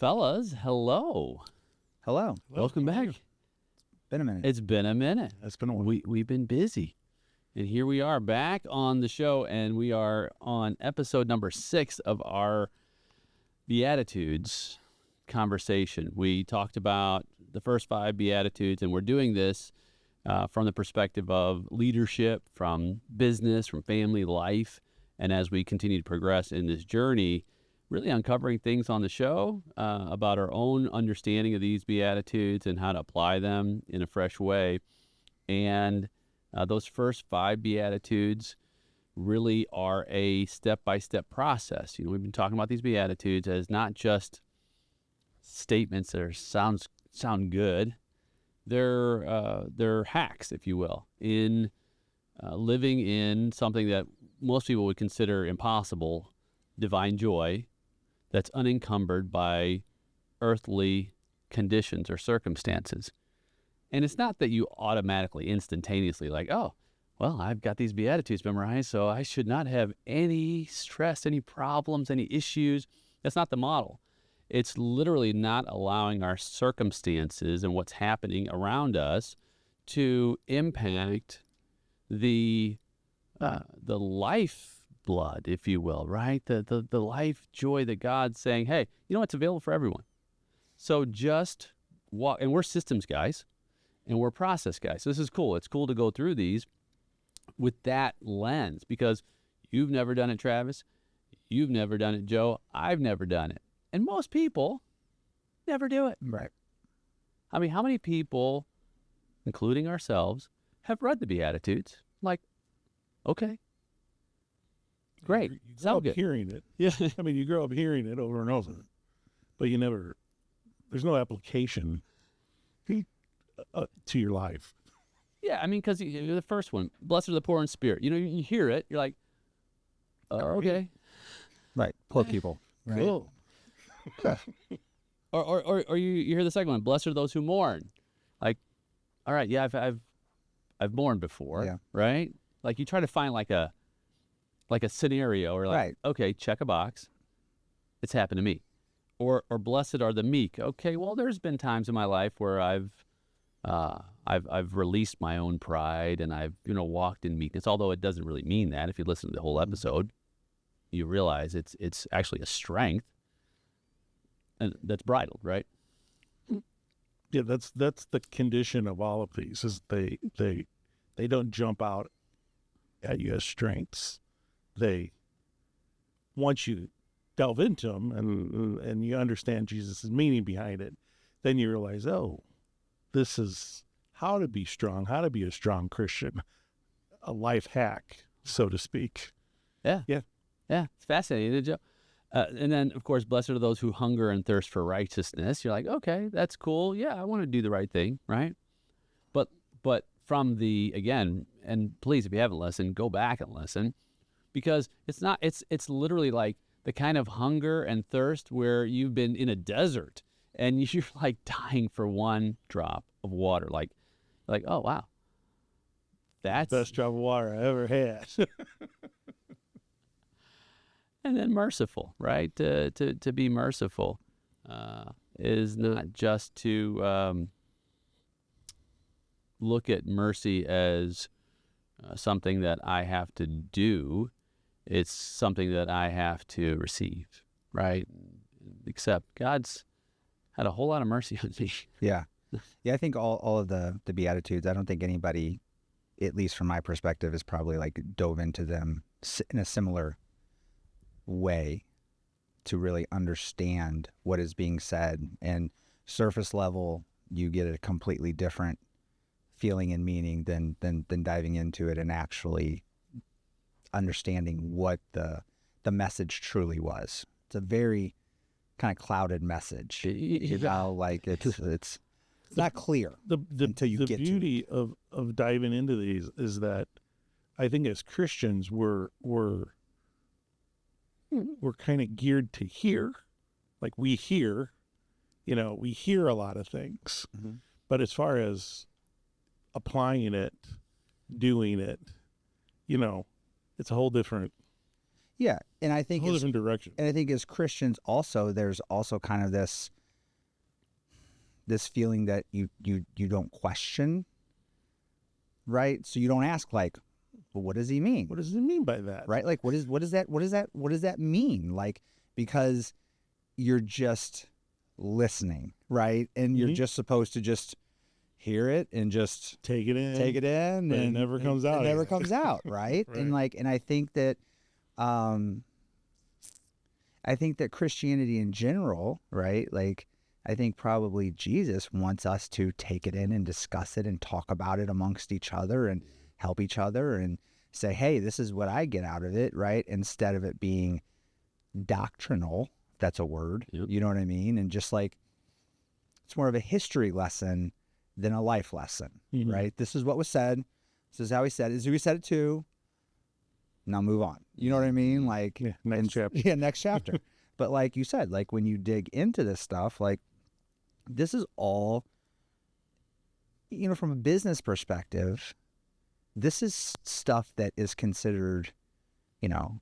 Fellas, hello. Hello. Welcome back. Been a minute. It's been a minute. It's been a while. We've been busy. And here we are back on the show, and we are on episode number 6 of our Beatitudes conversation. We talked about the first 5 Beatitudes, and we're doing this from the perspective of leadership, from business, from family life. And as we continue to progress in this journey, really uncovering things on the show about our own understanding of these Beatitudes and how to apply them in a fresh way. And those first 5 Beatitudes really are a step-by-step process. You know, we've been talking about these Beatitudes as not just statements that sound good. They're hacks, if you will, in living in something that most people would consider impossible, divine joy, that's unencumbered by earthly conditions or circumstances. And it's not that you automatically, instantaneously, like, oh, well, I've got these Beatitudes memorized, so I should not have any stress, any problems, any issues. That's not the model. It's literally not allowing our circumstances and what's happening around us to impact the lifeblood, if you will, right? The life joy that God's saying, hey, you know, it's available for everyone. So just walk, and we're systems guys, and we're process guys. So this is cool. It's cool to go through these with that lens, because you've never done it, Travis. You've never done it, Joe. I've never done it. And most people never do it. Right. I mean, how many people, including ourselves, have read the Beatitudes? Like, okay, great. You grow Sound up good. hearing it. Yeah. I mean, you grow up hearing it over and over, but you never, there's no application to your life. Yeah, I mean, because the first one, blessed are the poor in spirit. You know, you hear it, you're like, okay. Right. Poor people. Right. Cool. Or you hear the second one, blessed are those who mourn. Like, all right, yeah, I've mourned before, Yeah. right? Like you try to find like a scenario, or like, Right. okay, check a box. It's happened to me. Or blessed are the meek. Okay, well, there's been times in my life where I've released my own pride, and I've, walked in meekness. Although it doesn't really mean that. If you listen to the whole episode, you realize it's actually a strength, and that's bridled, right? Yeah, that's the condition of all of these, is they don't jump out at you as strengths. Once you delve into them and you understand Jesus' meaning behind it, then you realize, oh, this is how to be strong, how to be a strong Christian, a life hack, so to speak. Yeah. Yeah. Yeah, it's fascinating, Joe. And then, of course, blessed are those who hunger and thirst for righteousness. You're like, okay, that's cool. Yeah, I want to do the right thing, right? But from the, again, and please, if you haven't listened, go back and listen, because it's literally like the kind of hunger and thirst where you've been in a desert and you're like dying for one drop of water. Like, oh, wow. That's Best drop of water I ever had. And then merciful, right? To be merciful is not just to look at mercy as something that I have to do. It's something that I have to receive, right? Except God's had a whole lot of mercy on me. Yeah. Yeah, I think all of the Beatitudes, I don't think anybody, at least from my perspective, has probably like dove into them in a similar way to really understand what is being said. And surface level, you get a completely different feeling and meaning than diving into it and actually understanding what the message truly was. It's a very kind of clouded message. You know, like it's not clear until you get to it. The beauty of diving into these is that I think as Christians we're kind of geared to hear. Like we hear a lot of things. Mm-hmm. But as far as applying it, doing it, it's a whole different Yeah, and I think whole different direction. and I think as Christians also, there's also kind of this feeling that you don't question, right? So you don't ask like, well, what does he mean? What does it mean by that? Right? Like what does that mean? Like, because you're just listening, right? And you're just supposed to just hear it and just take it in, and it never comes out. It never comes out, right? Right. And I think that Christianity in general, right? Like, I think probably Jesus wants us to take it in and discuss it and talk about it amongst each other and help each other and say, hey, this is what I get out of it, right? Instead of it being doctrinal, if that's a word, you know what I mean? And just like, it's more of a history lesson than a life lesson, right? This is what was said. This is how he said it. This is who he said it to. Now move on. You know what I mean? Like, next chapter. Yeah, next chapter. But like you said, like when you dig into this stuff, like this is all, you know, from a business perspective, this is stuff that is considered, you know,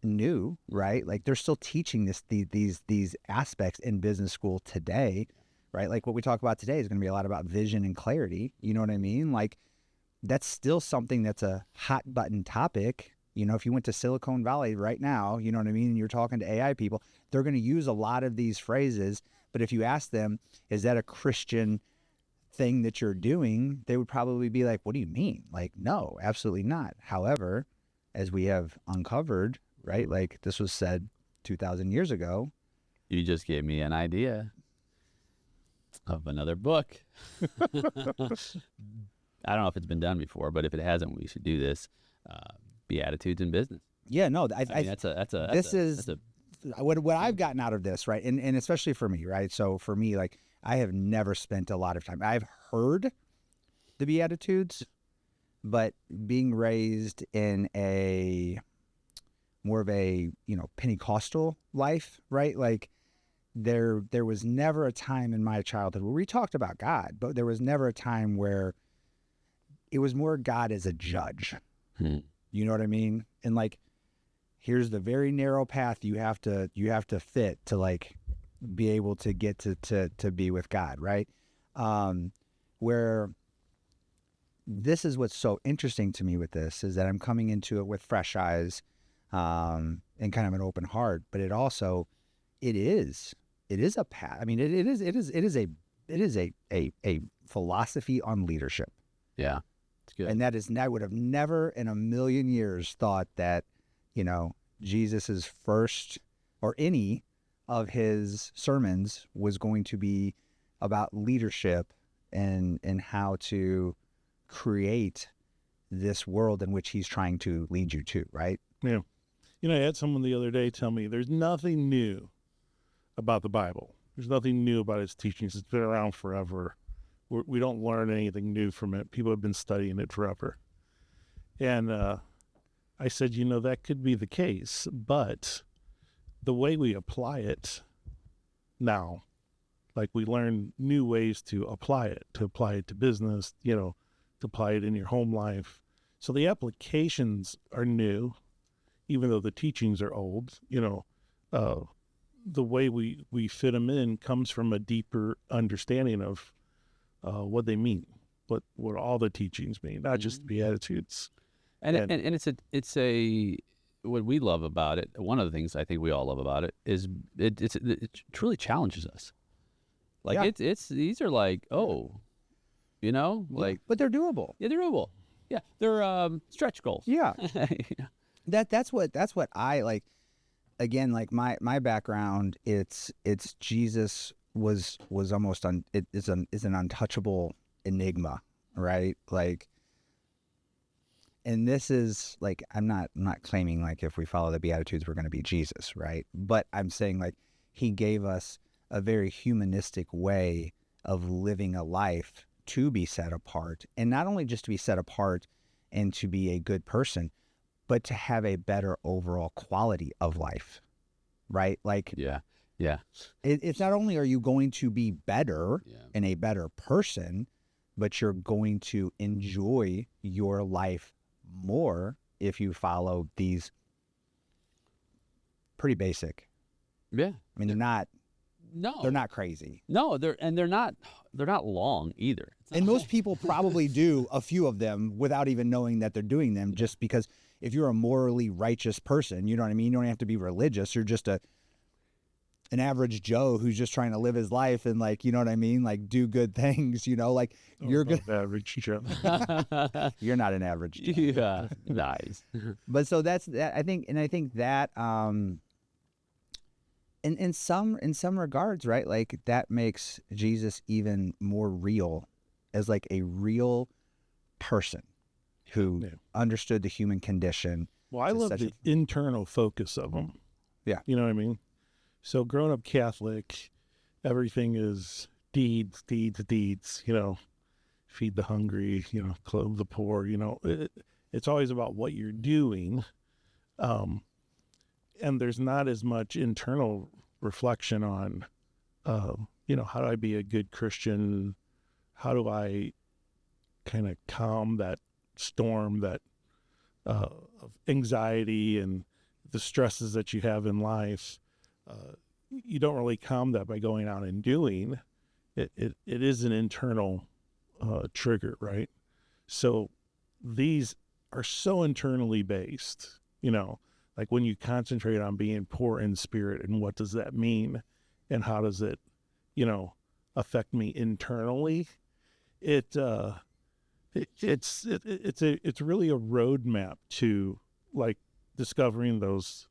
new, right? Like they're still teaching these aspects in business school today, right? Like what we talk about today is going to be a lot about vision and clarity. You know what I mean? Like that's still something that's a hot button topic. You know, if you went to Silicon Valley right now, you know what I mean? And you're talking to AI people, they're going to use a lot of these phrases. But if you ask them, is that a Christian thing that you're doing? They would probably be like, what do you mean? Like, no, absolutely not. However, as we have uncovered, right? Like this was said 2,000 years ago. You just gave me an idea of another book. I don't know if it's been done before, but if it hasn't, we should do this. Beatitudes in business. Yeah, no, I mean, that's what I've gotten out of this, right? And especially for me, right? So for me, like I have never spent a lot of time. I've heard the Beatitudes, but being raised in a more of a, you know, Pentecostal life, right? Like there was never a time in my childhood where we talked about God, but there was never a time where it was more God as a judge. You know what I mean? And like, here's the very narrow path you have to fit to like be able to get to be with God, right? Where this is what's so interesting to me with this is that I'm coming into it with fresh eyes, and kind of an open heart, but it is a path. I mean, it is a philosophy on leadership. Yeah. It's good. And I would have never in a million years thought that, you know, Jesus's first or any of his sermons was going to be about leadership and how to create this world in which he's trying to lead you to, right? Yeah. You know, I had someone the other day tell me there's nothing new about the Bible. There's nothing new about its teachings. It's been around forever. We don't learn anything new from it. People have been studying it forever. And I said, you know, that could be the case, but the way we apply it now, like we learn new ways to apply it to business, you know, to apply it in your home life. So the applications are new, even though the teachings are old. You know, the way we fit them in comes from a deeper understanding of what they mean, what all the teachings mean, not just the Beatitudes. And it's a what we love about it. One of the things I think we all love about it is it truly challenges us. Like these are like, oh, you know, like, but they're doable. Yeah, they're doable. Yeah, they're stretch goals. Yeah. That's what I like. Again, like my background, it's Jesus was almost is an untouchable enigma, right? Like, and this is like, I'm not claiming like if we follow the Beatitudes we're going to be Jesus, right? But I'm saying like he gave us a very humanistic way of living a life to be set apart, and not only just to be set apart and to be a good person, but to have a better overall quality of life, right? Like, yeah. It's not only are you going to be better and a better person, but you're going to enjoy your life more if you follow these pretty basic. Yeah. I mean, they're not crazy. No, they're not long either. And most people probably do a few of them without even knowing that they're doing them, just because if you're a morally righteous person, you know what I mean? You don't have to be religious. You're just an average Joe who's just trying to live his life and, like, you know what I mean? Like, do good things, you know, like you're good. Average Joe. You're not an average Joe. Yeah. Nice. But so that's that. I think that, in some regards, right? Like, that makes Jesus even more real as like a real person who understood the human condition. Well, I love the internal focus of them. Yeah. You know what I mean? So growing up Catholic, everything is deeds, you know, feed the hungry, you know, clothe the poor, you know, it's always about what you're doing. And there's not as much internal reflection on, you know, how do I be a good Christian? How do I kind of calm that storm that of anxiety and the stresses that you have in life? You don't really calm that by going out and doing. It is an internal trigger, right? So these are so internally based, you know, like when you concentrate on being poor in spirit and what does that mean and how does it, you know, affect me internally? It's really a roadmap to, like, discovering those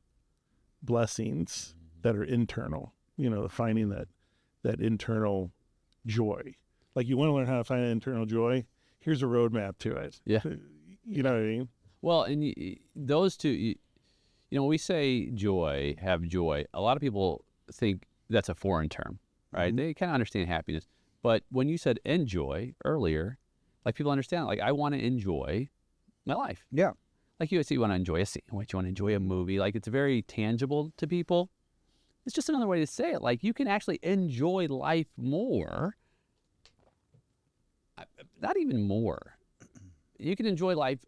blessings that are internal, you know, finding that internal joy. Like, you want to learn how to find that internal joy, here's a roadmap to it. Yeah. You know what I mean? Well, and those two, you know, when we say joy, have joy, a lot of people think that's a foreign term, right? Mm-hmm. They kind of understand happiness. But when you said enjoy earlier, like, people understand, like, I want to enjoy my life. Yeah. Like, you say you want to enjoy a sandwich, you want to enjoy a movie. Like, it's very tangible to people. It's just another way to say it. Like, you can actually enjoy life more. Not even more. You can enjoy life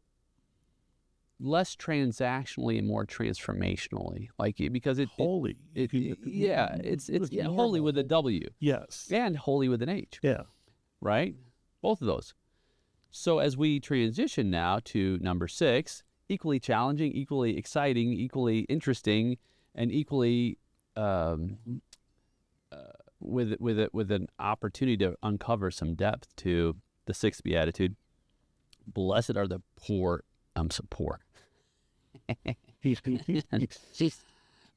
less transactionally and more transformationally. Like, because it's holy with a W. Yes. And holy with an H. Yeah. Right? Both of those. So as we transition now to number 6, equally challenging, equally exciting, equally interesting, and equally with an opportunity to uncover some depth to the 6th Beatitude. Blessed are the poor. I'm so poor.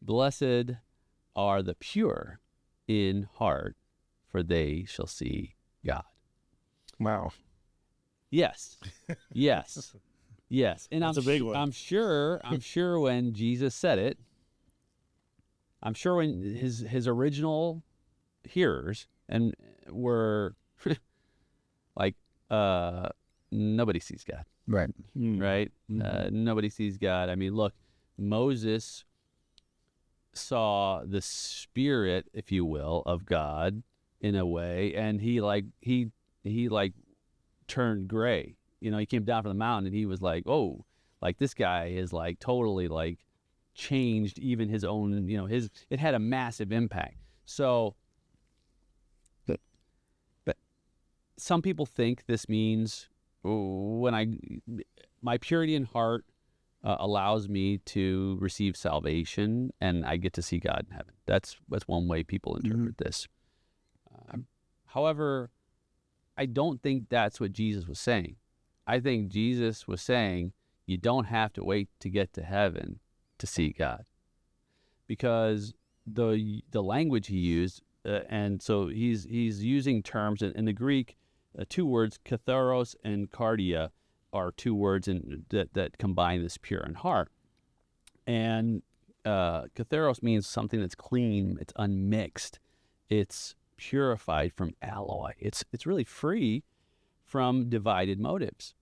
Blessed are the pure in heart, for they shall see God. Wow. Yes. Yes. Yes. And that's a big one. I'm sure when Jesus said it, I'm sure when his original hearers and were like, nobody sees God. Right. Right? Mm-hmm. Nobody sees God. I mean, look, Moses saw the spirit, if you will, of God in a way, and he turned gray. You know, he came down from the mountain and he was like, oh, like, this guy is like totally like changed even his own, you know, it had a massive impact. So, but some people think this means my purity in heart allows me to receive salvation and I get to see God in heaven. That's one way people interpret this. However, I don't think that's what Jesus was saying. I think Jesus was saying you don't have to wait to get to heaven to see God, because the language he used, and so he's using terms in the Greek. 2 words, katharos and cardia, are 2 words that combine this pure in heart. And katharos means something that's clean, it's unmixed, it's purified from alloy. It's really free from divided motives.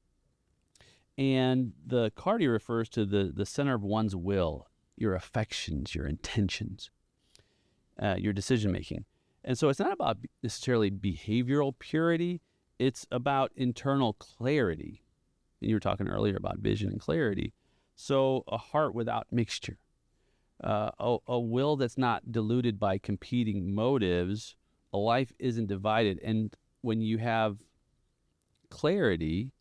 And the cardia refers to the center of one's will, your affections, your intentions, your decision making. And so it's not about necessarily behavioral purity. It's about internal clarity. And you were talking earlier about vision and clarity. So a heart without mixture, a will that's not diluted by competing motives, a life isn't divided. And when you have clarity,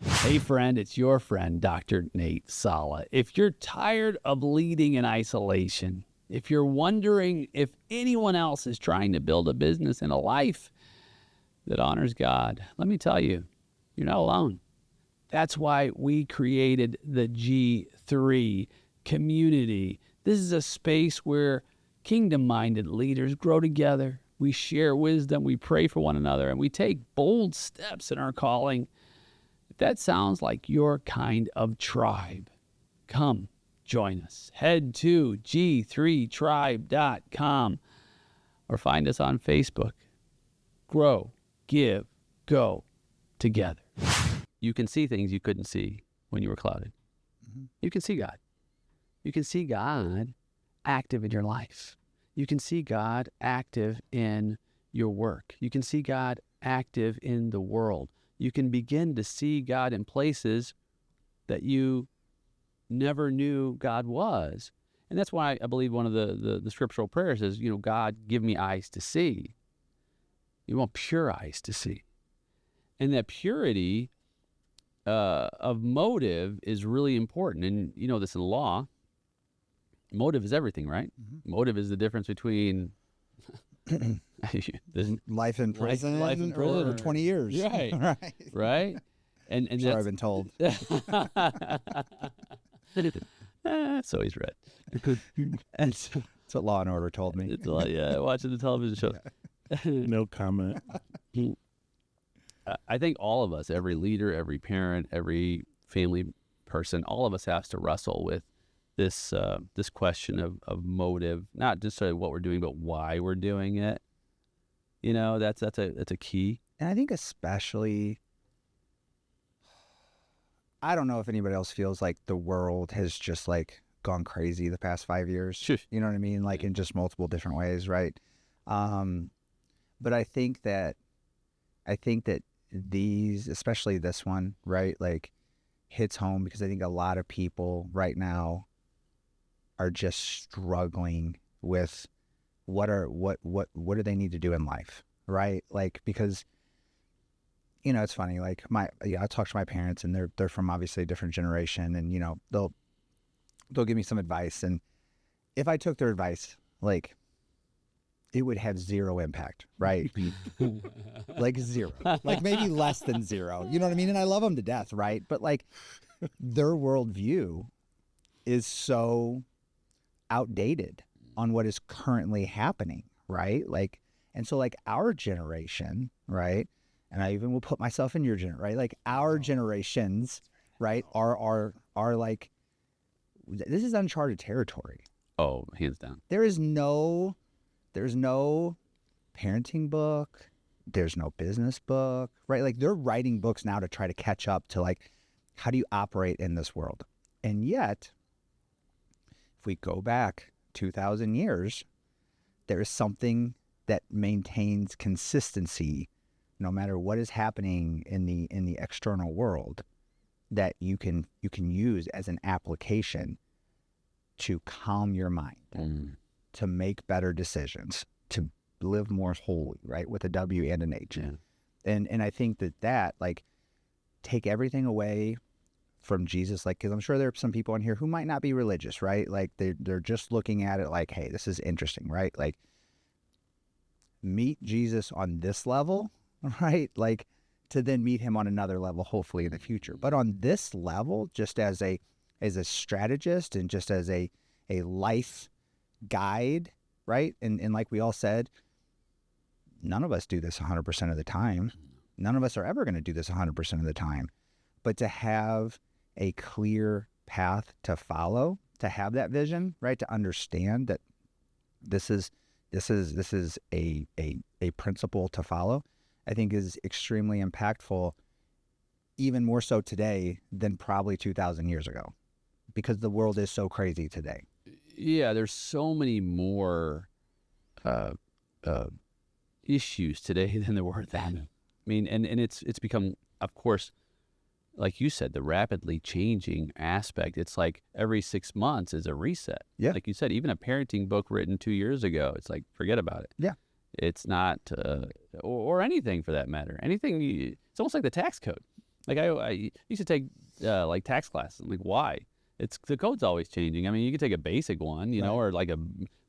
hey friend, it's your friend, Dr. Nate Salah. If you're tired of leading in isolation, if you're wondering if anyone else is trying to build a business and a life that honors God, let me tell you, you're not alone. That's why we created the G3 community. This is a space where kingdom-minded leaders grow together. We share wisdom, we pray for one another, and we take bold steps in our calling. If that sounds like your kind of tribe, come join us. Head to g3tribe.com or find us on Facebook. Grow, give, go together. You can see things you couldn't see when you were clouded. You can see God. You can see God active in your life. You can see God active in your work. You can see God active in the world. You can begin to see God in places that you never knew God was. And that's why I believe one of the scriptural prayers is, God, give me eyes to see. You want pure eyes to see. And that purity of motive is really important. And you know this in law. Motive is everything, right? Motive is the difference between life in prison, life in prison or 20 years. Right. Right. Right? And Sure, I've been told. So he's read. And so, That's what Law and Order told me. it's a lot, yeah, watching the television show. No comment. I think all of us, every leader, every parent, every family person, all of us has to wrestle with this question of motive, not just what we're doing, but why we're doing it. That's a key. And I think especially, I don't know if anybody else feels like the world has just like gone crazy the past 5 years. Sure. You know what I mean? Like in just multiple different ways, right? But I think that these, especially this one, right, like hits home because I think a lot of people right now are just struggling with what do they need to do in life, right? Like, because it's funny, like I talk to my parents and they're from obviously a different generation, and they'll give me some advice, and if I took their advice, like it would have zero impact, right? Like zero, like maybe less than zero, you know what I mean? And I love them to death, right? But like their worldview is so outdated on what is currently happening, right? Like, and so like our generation, right? And I even will put myself in your generation, right? Like our generations, right, are like, this is uncharted territory. Oh, hands down. There's no parenting book. There's no business book, right? Like they're writing books now to try to catch up to like, how do you operate in this world? And yet, if we go back 2,000 years, there is something that maintains consistency no matter what is happening in the external world, that you can use as an application to calm your mind, to make better decisions, to live more holy, right? With a W and an H. Yeah. And I think that like take everything away from Jesus, like, because I'm sure there are some people in here who might not be religious, right? Like they're just looking at it like, hey, this is interesting, right? Like meet Jesus on this level, right? Like to then meet him on another level, hopefully in the future. But on this level, just as a strategist and just as a life guide, right? And like we all said, none of us do this 100% of the time. None of us are ever going to do this 100% of the time. But to have a clear path to follow, to have that vision, right? To understand that this is a principle to follow, I think is extremely impactful, even more so today than probably 2,000 years ago, because the world is so crazy today. Yeah, there's so many more issues today than there were then. I mean, and it's become, of course, like you said, the rapidly changing aspect. It's like every 6 months is a reset. Yeah. Like you said, even a parenting book written 2 years ago, it's like, forget about it. Yeah. It's not, or anything for that matter. Anything, it's almost like the tax code. Like I used to take like tax classes. I'm like, why? The code's always changing. I mean, you could take a basic one, you know, or like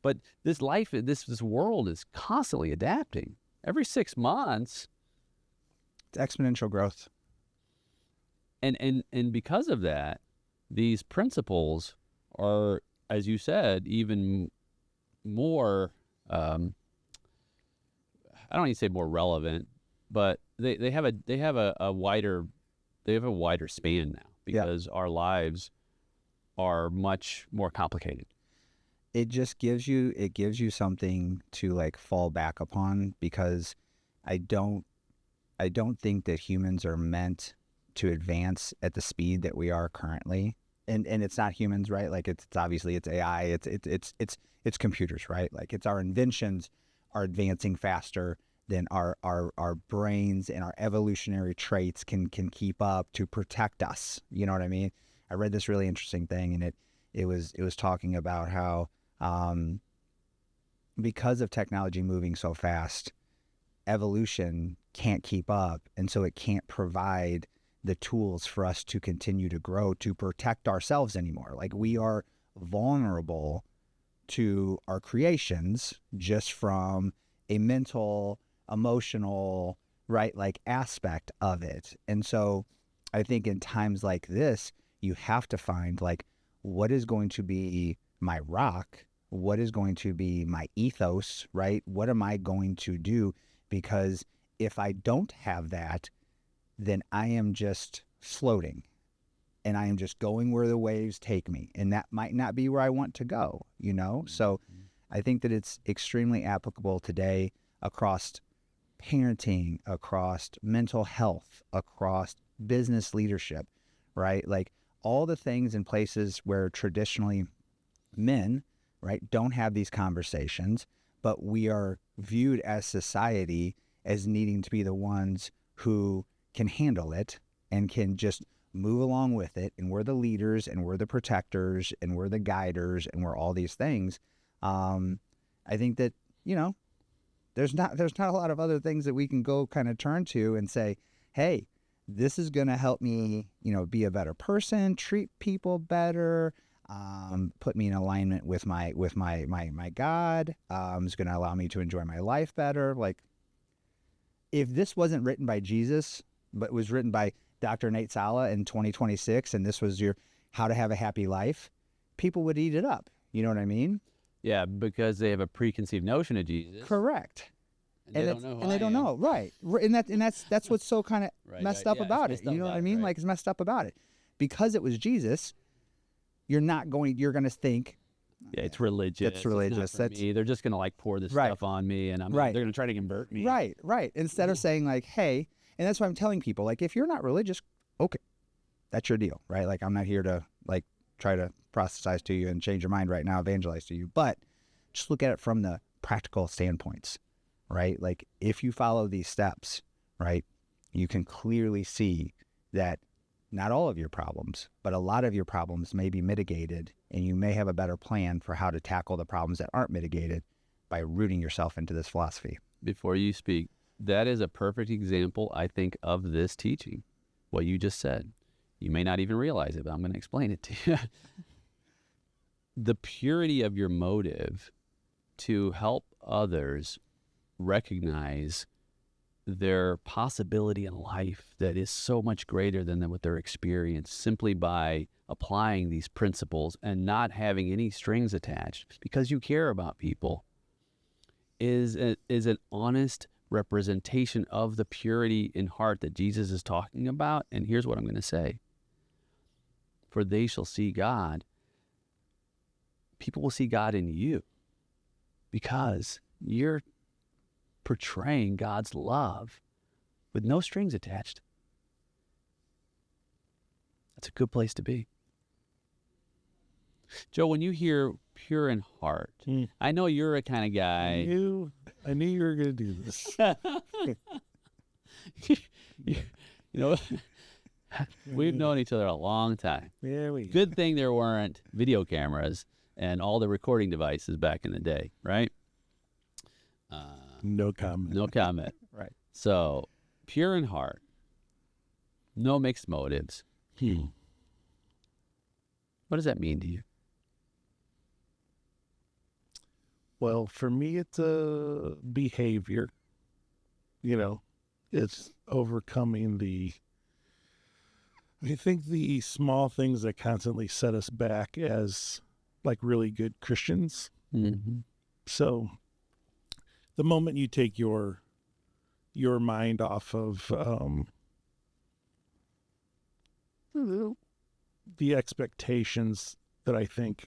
but this life, this world is constantly adapting. Every 6 months. It's exponential growth. And because of that, these principles are, as you said, even more, I don't need to say more relevant, but they have a wider span now, because our lives are much more complicated. It just gives you something to like fall back upon, because I don't think that humans are meant to advance at the speed that we are currently. And it's not humans, right? Like it's obviously it's AI, it's computers, right? Like it's our inventions are advancing faster than our brains and our evolutionary traits can keep up to protect us. You know what I mean? I read this really interesting thing, and it was talking about how because of technology moving so fast, evolution can't keep up, and so it can't provide the tools for us to continue to grow, to protect ourselves anymore. Like we are vulnerable to our creations just from a mental, emotional, right, like aspect of it. And so I think in times like this, you have to find like, what is going to be my rock? What is going to be my ethos, right? What am I going to do? Because if I don't have that, then I am just floating, and I am just going where the waves take me. And that might not be where I want to go, you know? So I think that it's extremely applicable today across parenting, across mental health, across business leadership, right? Like all the things in places where traditionally men, right, don't have these conversations, but we are viewed as society as needing to be the ones who can handle it and can just move along with it. And we're the leaders, and we're the protectors, and we're the guiders, and we're all these things. I think that, you know, there's not a lot of other things that we can go kind of turn to and say, hey, this is going to help me, you know, be a better person, treat people better, put me in alignment with my God. It's going to allow me to enjoy my life better. Like, if this wasn't written by Jesus, but was written by Dr. Nate Salah in 2026, and this was your how to have a happy life, people would eat it up. You know what I mean? Yeah, because they have a preconceived notion of Jesus. Correct. And they don't know who and they I don't am. know, right? And that's what's so kind of messed up about it. You know what I mean? Right. Like it's messed up about it, because it was Jesus. You're going to think, yeah, it's religious. It's religious. It's not for me. They're just going to like pour this Right. stuff on me, and they're going to try to convert me. Right. Instead of saying like, hey, and that's why I'm telling people, like, if you're not religious, okay, that's your deal, right? Like, I'm not here to like try to proselytize to you and change your mind right now, evangelize to you, but just look at it from the practical standpoints, right? Like, if you follow these steps, right, you can clearly see that not all of your problems, but a lot of your problems may be mitigated, and you may have a better plan for how to tackle the problems that aren't mitigated by rooting yourself into this philosophy. Before you speak, that is a perfect example, I think, of this teaching, what you just said. You may not even realize it, but I'm going to explain it to you. The purity of your motive to help others recognize their possibility in life that is so much greater than what they're experienced, simply by applying these principles and not having any strings attached because you care about people, is an honest representation of the purity in heart that Jesus is talking about. And here's what I'm going to say. For they shall see God. People will see God in you because you're portraying God's love with no strings attached. That's a good place to be. Joe, when you hear pure in heart, I know you're a kind of guy. I knew you were going to do this. you know, We've known each other a long time. Yeah, Good thing there weren't video cameras and all the recording devices back in the day, right? No comment. No comment. Right. So, pure in heart, no mixed motives. What does that mean to you? Well, for me, it's a behavior. It's overcoming I think the small things that constantly set us back as like really good Christians. Mm-hmm. So the moment you take your mind off of the expectations that I think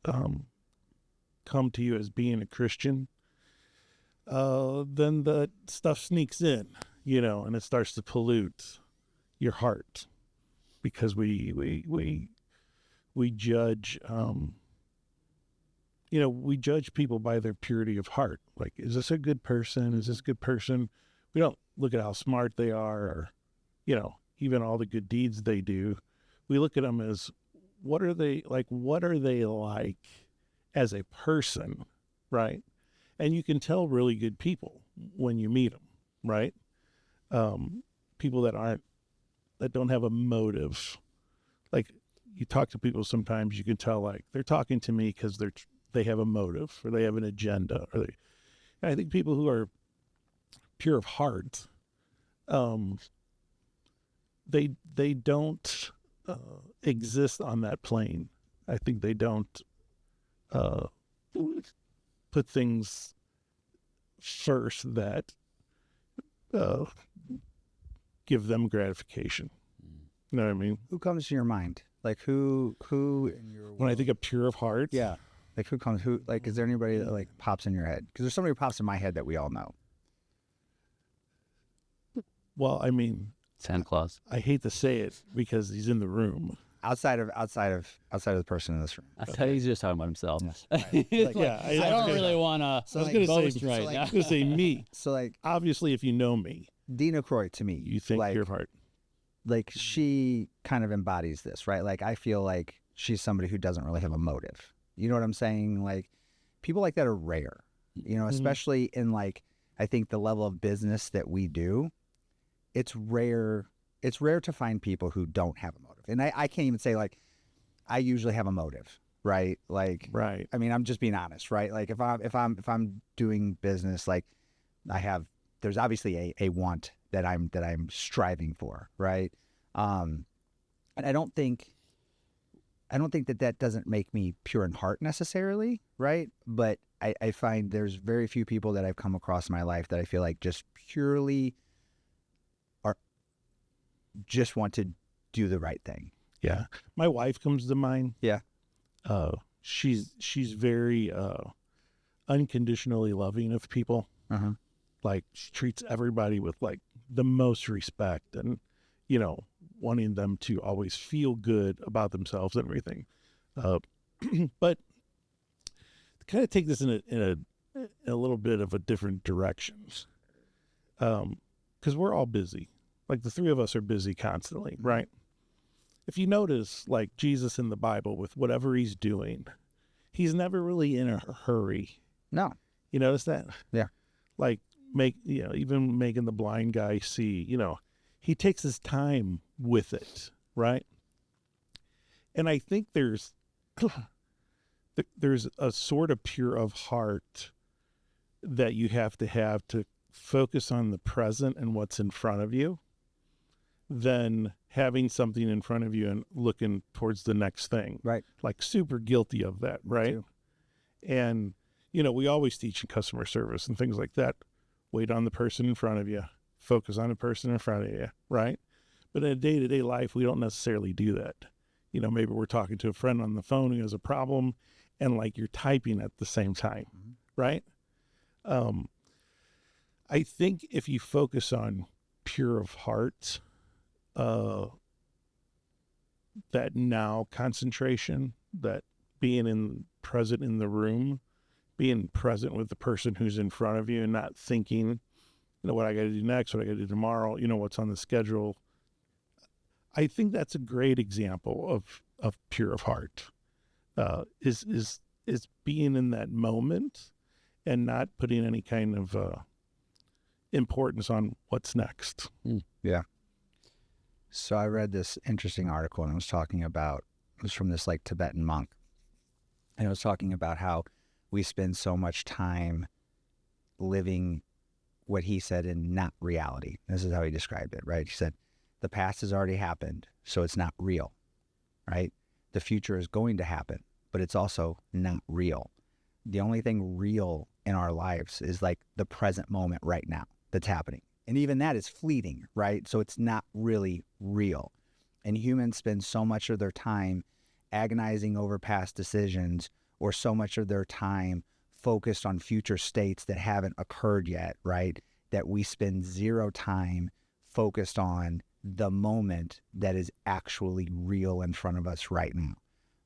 come to you as being a Christian, then the stuff sneaks in, and it starts to pollute your heart, because we judge, we judge people by their purity of heart. Like, is this a good person? Is this a good person? We don't look at how smart they are, or, even all the good deeds they do. We look at them as, what are they like as a person, right? And you can tell really good people when you meet them, right? People that don't have a motive. Like, you talk to people sometimes, you can tell, like, they're talking to me because they have a motive, or they have an agenda. And I think people who are pure of heart, they don't exist on that plane. I think they don't put things first that give them gratification. You know what I mean? Who comes to your mind? Like, who in your world? When I think of pure of heart, Yeah. Like, is there anybody that like pops in your head? Because there's somebody who pops in my head that we all know. well, I mean, Santa Claus. I hate to say it because he's in the room. Outside of the person in this room. I tell you, he's just talking about himself. Yeah. It's Like, yeah, I don't really want to I was gonna boast say, right so, like- now. I was gonna say me. So like Obviously, if you know me, Dina Croy to me, you think like, pure of heart. like she kind of embodies this, right? Like, I feel like she's somebody who doesn't really have a motive. You know what I'm saying? Like, people like that are rare, especially in, like, I think the level of business that we do, it's rare to find people who don't have a motive. And I can't even say, like, I usually have a motive, right? Like, Right. I mean, I'm just being honest, right? Like, if I'm doing business, like, there's obviously a want that I'm striving for, right? And I don't think that doesn't make me pure in heart necessarily, right? But I find there's very few people that I've come across in my life that I feel like just purely just want to do the right thing. Yeah. My wife comes to mind. Yeah. She's very unconditionally loving of people. Uh-huh. Like, she treats everybody with, like, the most respect, and, wanting them to always feel good about themselves and everything. But to kind of take this in a little bit of a different direction, because we're all busy. Like, the three of us are busy constantly, right? If you notice, like, Jesus in the Bible, with whatever he's doing, he's never really in a hurry. No. You notice that? Yeah. Like, even making the blind guy see, he takes his time with it, right? And I think there's a sort of pure of heart that you have to focus on the present and what's in front of you, than having something in front of you and looking towards the next thing. Right. Like, super guilty of that, right? too. And, we always teach in customer service and things like that. Wait on the person in front of you. Focus on the person in front of you, right? But in a day-to-day life, we don't necessarily do that. Maybe we're talking to a friend on the phone who has a problem, and, like, you're typing at the same time, right? I think if you focus on pure of heart, that now concentration, that being present in the room, being present with the person who's in front of you, and not thinking, what I got to do next, what I got to do tomorrow, what's on the schedule. I think that's a great example of pure of heart. Is being in that moment and not putting any kind of importance on what's next. Yeah. So I read this interesting article, and it was talking about, it was from this like Tibetan monk, and it was talking about how we spend so much time living what he said in not reality. This is how he described it, right? He said, the past has already happened, so it's not real, right? The future is going to happen, but it's also not real. The only thing real in our lives is like the present moment right now that's happening. And even that is fleeting, right? So it's not really real. And humans spend so much of their time agonizing over past decisions, or so much of their time focused on future states that haven't occurred yet, right? That we spend zero time focused on the moment that is actually real in front of us right now.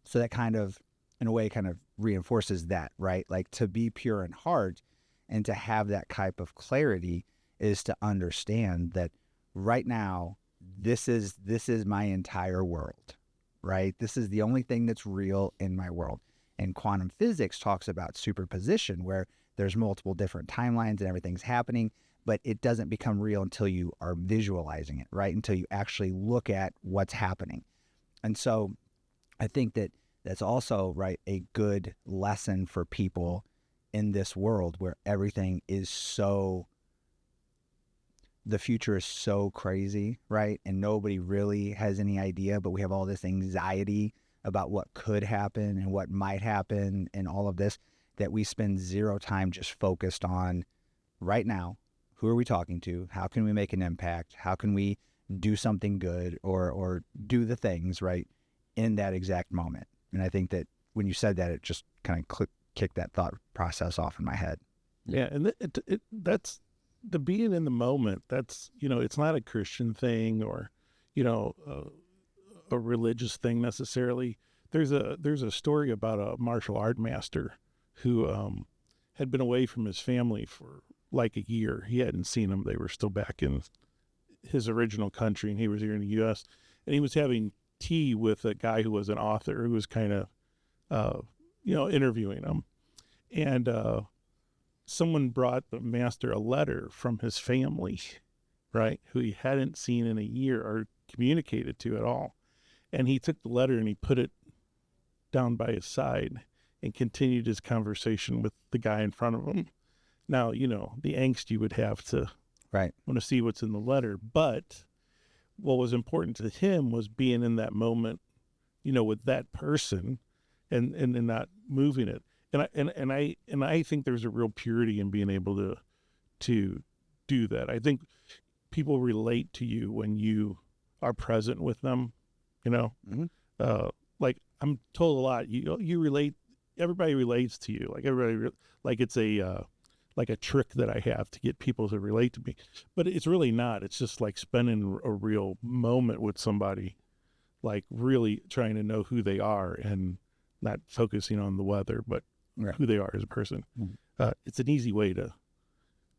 So that kind of, in a way, kind of reinforces that, right? Like, to be pure in heart and to have that type of clarity is to understand that right now, this is my entire world, right? This is the only thing that's real in my world. And quantum physics talks about superposition, where there's multiple different timelines and everything's happening, but it doesn't become real until you are visualizing it, right? Until you actually look at what's happening. And so I think that that's also, right, a good lesson for people in this world where everything is so, the future is so crazy, right? And nobody really has any idea, but we have all this anxiety about what could happen and what might happen and all of this, that we spend zero time just focused on right now. Who are we talking to? How can we make an impact? How can we do something good or do the things, right, in that exact moment? And I think that when you said that, it just kind of kicked that thought process off in my head. Yeah, and that's the being in the moment. That's, it's not a Christian thing or, a religious thing necessarily. There's a story about a martial art master who had been away from his family for like a year. He hadn't seen them. They were still back in his original country, and he was here in the U.S. And he was having tea with a guy who was an author who was kind of, interviewing him. And someone brought the master a letter from his family, right, who he hadn't seen in a year or communicated to at all. And he took the letter and he put it down by his side and continued his conversation with the guy in front of him. Now, the angst you would have to want to see what's in the letter. But what was important to him was being in that moment, with that person and not moving it. And I think there's a real purity in being able to do that. I think people relate to you when you are present with them, Mm-hmm. like I'm told a lot, you relate, everybody relates to you. Like like it's like a trick that I have to get people to relate to me, but it's really not. It's just like spending a real moment with somebody, like really trying to know who they are and not focusing on the weather, but who they are as a person. Mm-hmm. It's an easy way to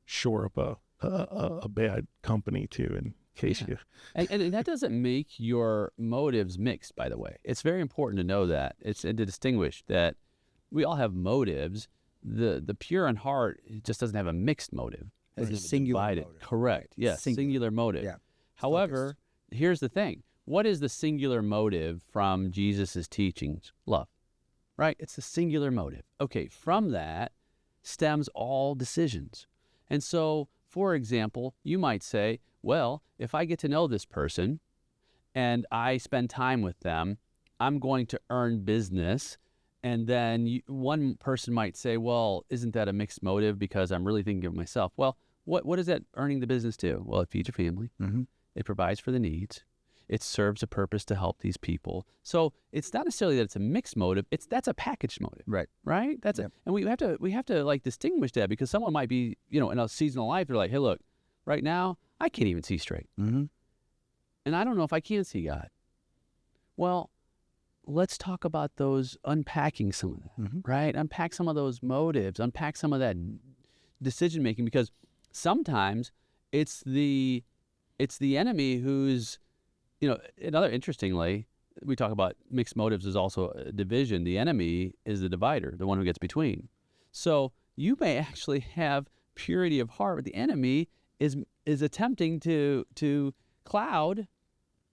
shore up a bad company too, in case you. And that doesn't make your motives mixed, by the way. It's very important to know that. It's and to distinguish that we all have motives. The pure in heart just doesn't have a mixed motive. It's a singular motive. Correct. Yes, singular motive. Yeah. However, here's the thing. What is the singular motive from Jesus' teachings? Love. Right? It's a singular motive. Okay, from that stems all decisions. And so, for example, you might say, well, if I get to know this person and I spend time with them, I'm going to earn business. And then one person might say, well, isn't that a mixed motive because I'm really thinking of myself? Well, what does that earning the business do? Well, it feeds your family. Mm-hmm. It provides for the needs. It serves a purpose to help these people. So it's not necessarily that it's a mixed motive. That's a packaged motive. Right? That's it. And we have to like distinguish that, because someone might be, in a season of life, they're like, hey, look, right now, I can't even see straight. Mm-hmm. And I don't know if I can see God. Well, let's talk about those, unpacking some of that, right? Unpack some of those motives, unpack some of that decision-making, because sometimes it's the enemy who's Interestingly, we talk about mixed motives is also a division. The enemy is the divider, the one who gets between. So you may actually have purity of heart, but the enemy is attempting to cloud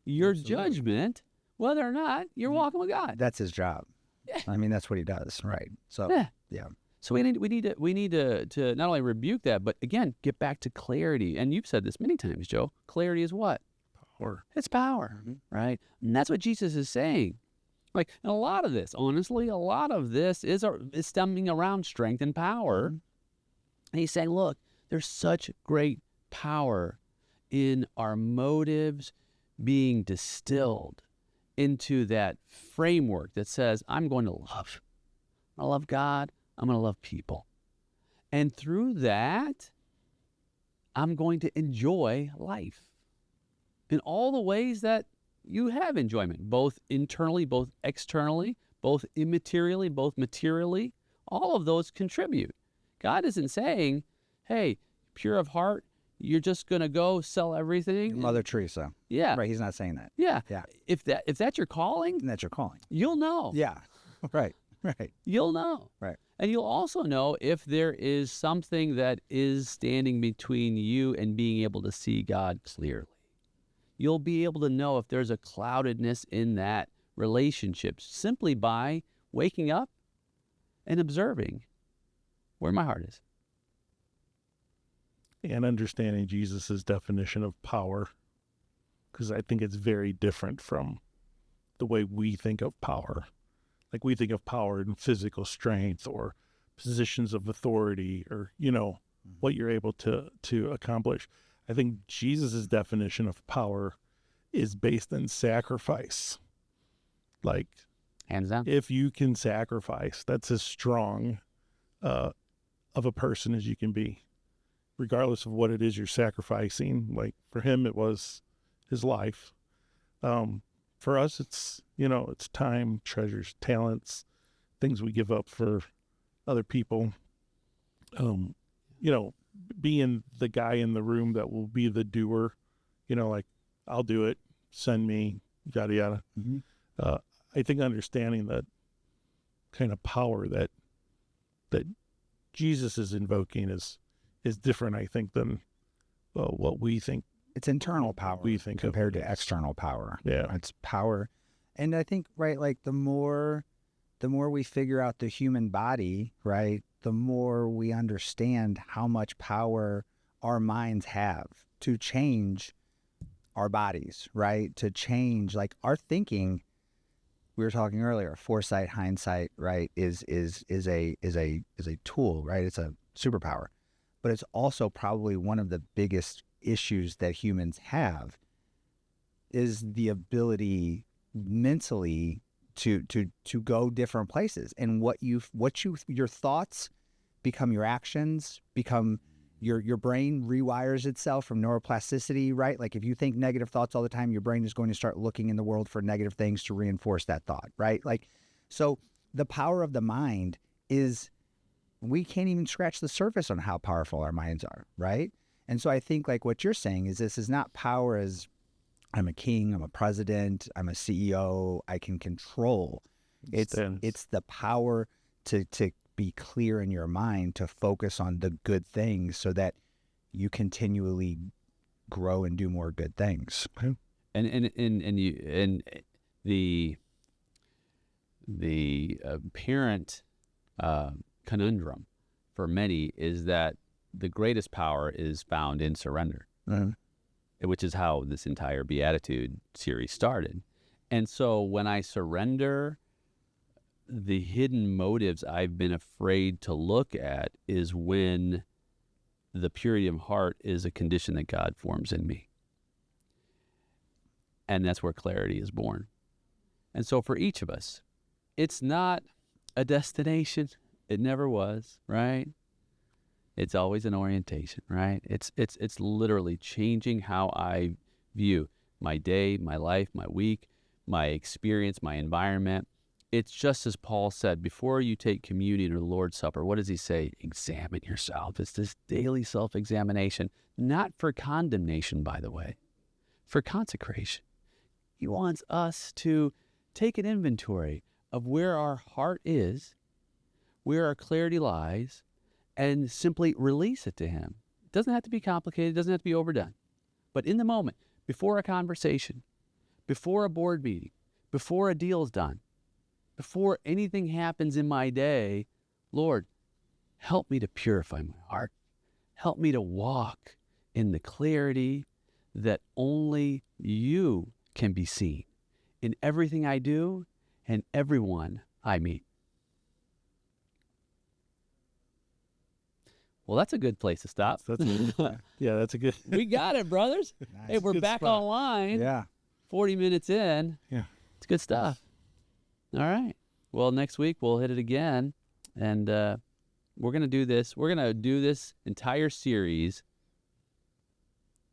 your judgment, whether or not you're walking with God. That's his job. Yeah. I mean, that's what he does, right? So, yeah. So we need to not only rebuke that, but again, get back to clarity. And you've said this many times, Joe. Clarity is what? Power. It's power, right? And that's what Jesus is saying. Like, and a lot of this, honestly, is stemming around strength and power. And he's saying, look, there's such great power in our motives being distilled into that framework that says, I'm going to love. I love God. I'm going to love people. And through that, I'm going to enjoy life in all the ways that you have enjoyment, both internally, both externally, both immaterially, both materially. All of those contribute. God isn't saying, hey, pure of heart, you're just going to go sell everything. Mother Teresa. Yeah. Right, he's not saying that. Yeah. Yeah. If that's your calling, And that's your calling. you'll know. Yeah. Right. You'll know. Right. And you'll also know if there is something that is standing between you and being able to see God clearly. You'll be able to know if there's a cloudedness in that relationship simply by waking up and observing where my heart is. And understanding Jesus' definition of power, because I think it's very different from the way we think of power. Like we think of power in physical strength or positions of authority or, what you're able to accomplish. I think Jesus' definition of power is based in sacrifice. Like, Hands down. if you can sacrifice, that's as strong of a person as you can be, regardless of what it is you're sacrificing. Like for him, it was his life. For us, it's, it's time, treasures, talents, things we give up for other people. Being the guy in the room that will be the doer, like I'll do it, send me, yada, yada. I think understanding that kind of power that Jesus is invoking is different, I think, than what we think. It's internal power We think of compared it to as- external power. Yeah. It's power. And I think, right, like the more we figure out the human body, right, the more we understand how much power our minds have to change our bodies, right? To change like our thinking. We were talking earlier, foresight, hindsight, right, is a tool, right? It's a superpower. But it's also probably one of the biggest issues that humans have is the ability mentally to go different places, and your thoughts become your actions, become your brain rewires itself from neuroplasticity, right? Like if you think negative thoughts all the time, your brain is going to start looking in the world for negative things to reinforce that thought, right? Like, so the power of the mind is, we can't even scratch the surface on how powerful our minds are, right? And so I think like what you're saying is this is not power as I'm a king, I'm a president, I'm a CEO, I can control. It's the power to be clear in your mind, to focus on the good things so that you continually grow and do more good things. And the apparent conundrum for many is that the greatest power is found in surrender, which is how this entire Beatitude series started. And so when I surrender, the hidden motives I've been afraid to look at is when the purity of heart is a condition that God forms in me. And that's where clarity is born. And so for each of us, it's not a destination. It never was, right? It's always an orientation, right? It's literally changing how I view my day, my life, my week, my experience, my environment. It's just as Paul said, before you take communion or the Lord's Supper, what does he say? Examine yourself. It's this daily self-examination, not for condemnation, by the way, for consecration. He wants us to take an inventory of where our heart is, where our clarity lies, and simply release it to him. It doesn't have to be complicated. It doesn't have to be overdone. But in the moment, before a conversation, before a board meeting, before a deal's done, before anything happens in my day, Lord, help me to purify my heart. Help me to walk in the clarity that only you can be seen in everything I do and everyone I meet. Well, that's a good place to stop. That's a good. We got it, brothers. Nice. Hey, we're Good back spot. online. Yeah. 40 minutes in. Yeah. It's good stuff. All right. Well, next week we'll hit it again, and we're going to do this. We're going to do this entire series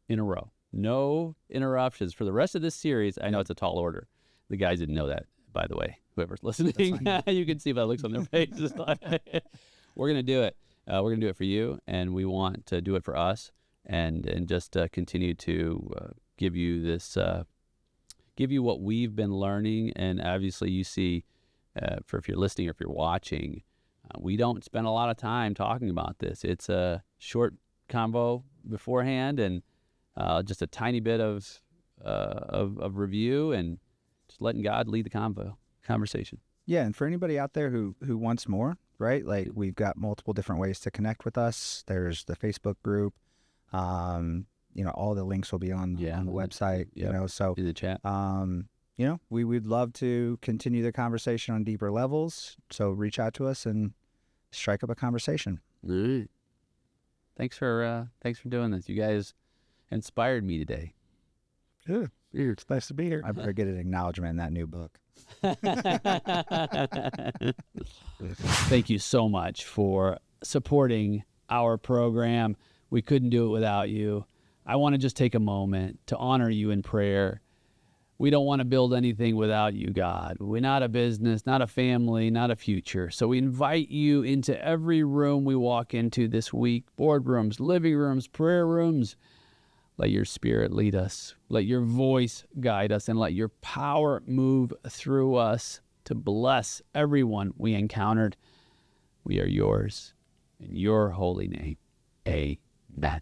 in a row. No interruptions for the rest of this series. I know it's a tall order. The guys didn't know that, by the way. Whoever's listening, you can see by the looks on their faces. We're going to do it. We're going to do it for you, and we want to do it for us, and just continue to give you this, give you what we've been learning. And obviously, you see, for if you're listening or if you're watching, we don't spend a lot of time talking about this. It's a short convo beforehand, and just a tiny bit of review, and just letting God lead the conversation. Yeah, and for anybody out there who wants more, right? Like, we've got multiple different ways to connect with us. There's the Facebook group. All the links will be on the website. Yep. So In the chat. we would love to continue the conversation on deeper levels. So reach out to us and strike up a conversation. All right. Thanks for doing this. You guys inspired me today. Good. It's nice to be here. I better get an acknowledgement in that new book. Thank you so much for supporting our program. We couldn't do it without you. I want to just take a moment to honor you in prayer. We don't want to build anything without you, God. We're not a business, not a family, not a future. So we invite you into every room we walk into this week, boardrooms, living rooms, prayer rooms. Let your spirit lead us. Let your voice guide us, and let your power move through us to bless everyone we encountered. We are yours in your holy name. Amen.